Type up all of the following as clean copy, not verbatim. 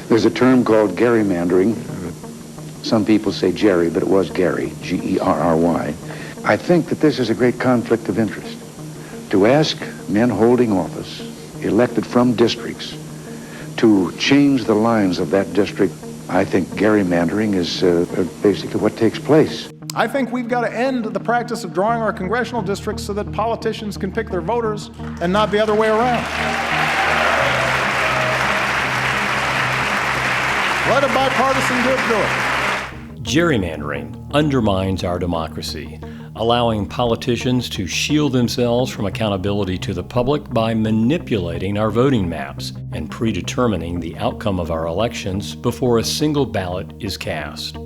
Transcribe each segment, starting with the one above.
There's a term called gerrymandering. Some people say Jerry, but it was Gary, G-E-R-R-Y. I think that this is a great conflict of interest. To ask men holding office, elected from districts, to change the lines of that district, I think gerrymandering is basically what takes place. I think we've got to end the practice of drawing our congressional districts so that politicians can pick their voters and not the other way around. Let a bipartisan group do it. Gerrymandering undermines our democracy, allowing politicians to shield themselves from accountability to the public by manipulating our voting maps and predetermining the outcome of our elections before a single ballot is cast.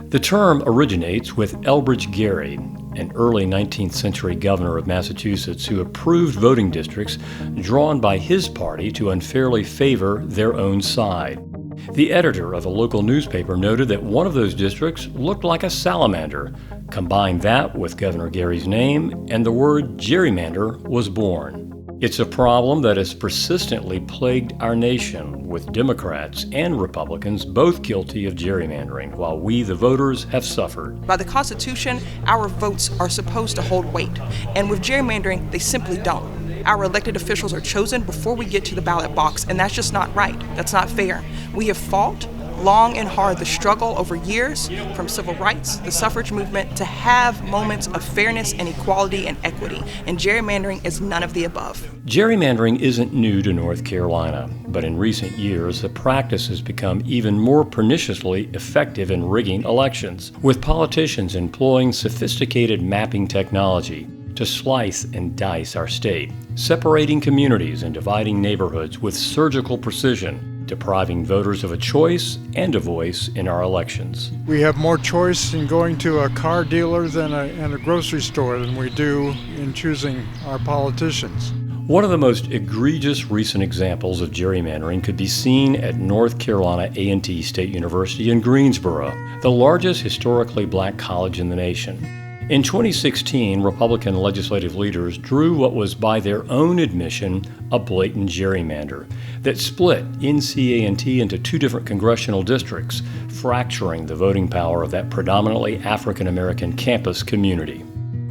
The term originates with Elbridge Gerry, an early 19th century governor of Massachusetts who approved voting districts drawn by his party to unfairly favor their own side. The editor of a local newspaper noted that one of those districts looked like a salamander. Combine that with Governor Gerry's name, and the word gerrymander was born. It's a problem that has persistently plagued our nation, with Democrats and Republicans both guilty of gerrymandering, while we, the voters, have suffered. By the Constitution, our votes are supposed to hold weight, and with gerrymandering, they simply don't. Our elected officials are chosen before we get to the ballot box, and that's just not right. That's not fair. We have fought long and hard the struggle over years, from civil rights, the suffrage movement, to have moments of fairness and equality and equity, and gerrymandering is none of the above. Gerrymandering isn't new to North Carolina, but in recent years the practice has become even more perniciously effective in rigging elections, with politicians employing sophisticated mapping technology to slice and dice our state, separating communities and dividing neighborhoods with surgical precision, depriving voters of a choice and a voice in our elections. We have more choice in going to a car dealer than in a grocery store than we do in choosing our politicians. One of the most egregious recent examples of gerrymandering could be seen at North Carolina A&T State University in Greensboro, the largest historically black college in the nation. In 2016, Republican legislative leaders drew what was, by their own admission, a blatant gerrymander that split NCA&T into two different congressional districts, fracturing the voting power of that predominantly African-American campus community.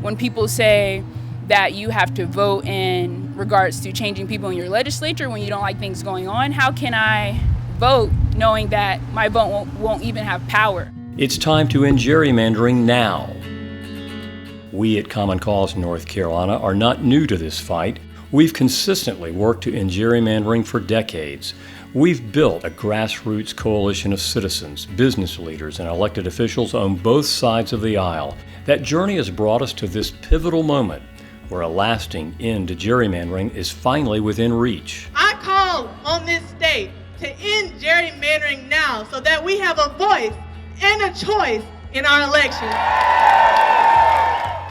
When people say that you have to vote in regards to changing people in your legislature when you don't like things going on, how can I vote knowing that my vote won't even have power? It's time to end gerrymandering now. We at Common Cause North Carolina are not new to this fight. We've consistently worked to end gerrymandering for decades. We've built a grassroots coalition of citizens, business leaders, and elected officials on both sides of the aisle. That journey has brought us to this pivotal moment where a lasting end to gerrymandering is finally within reach. I call on this state to end gerrymandering now so that we have a voice and a choice in our elections.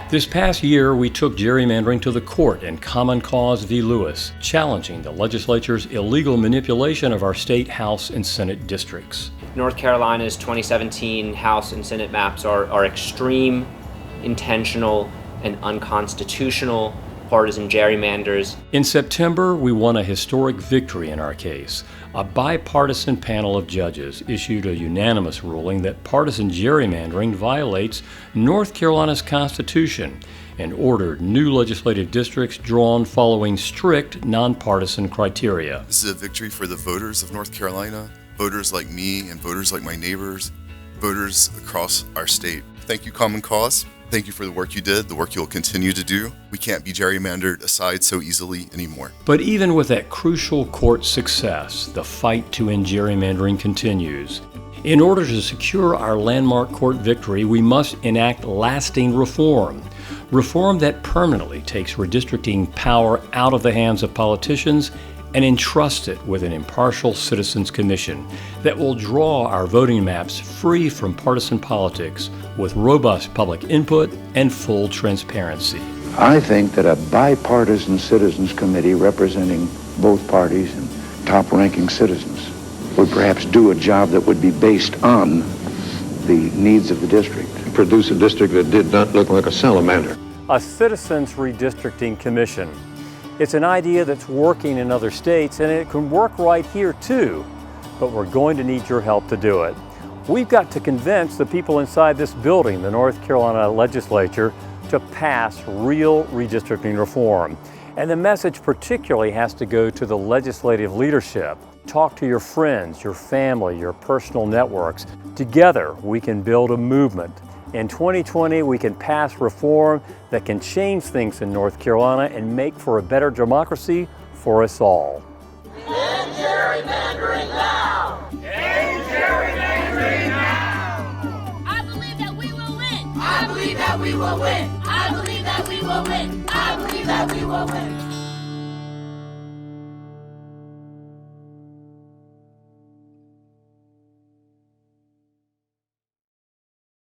This past year, we took gerrymandering to the court in Common Cause v. Lewis, challenging the legislature's illegal manipulation of our state House and Senate districts. North Carolina's 2017 House and Senate maps are extreme, intentional, and unconstitutional partisan gerrymanders. In September, we won a historic victory in our case. A bipartisan panel of judges issued a unanimous ruling that partisan gerrymandering violates North Carolina's Constitution and ordered new legislative districts drawn following strict nonpartisan criteria. This is a victory for the voters of North Carolina, voters like me and voters like my neighbors, voters across our state. Thank you, Common Cause. Thank you for the work you did, the work you'll continue to do. We can't be gerrymandered aside so easily anymore. But even with that crucial court success, the fight to end gerrymandering continues. In order to secure our landmark court victory, we must enact lasting reform. Reform that permanently takes redistricting power out of the hands of politicians and entrust it with an impartial citizens commission that will draw our voting maps free from partisan politics with robust public input and full transparency. I think that a bipartisan citizens committee representing both parties and top-ranking citizens would perhaps do a job that would be based on the needs of the district. Produce a district that did not look like a salamander. A citizens redistricting commission. It's an idea that's working in other states, and it can work right here too. but we're going to need your help to do it. We've got to convince the people inside this building, the North Carolina legislature, to pass real redistricting reform. And the message particularly has to go to the legislative leadership. Talk to your friends, your family, your personal networks. Together, we can build a movement. In 2020, we can pass reform that can change things in North Carolina and make for a better democracy for us all. End gerrymandering now! End gerrymandering now! I believe that we will win! I believe that we will win! I believe that we will win! I believe that we will win!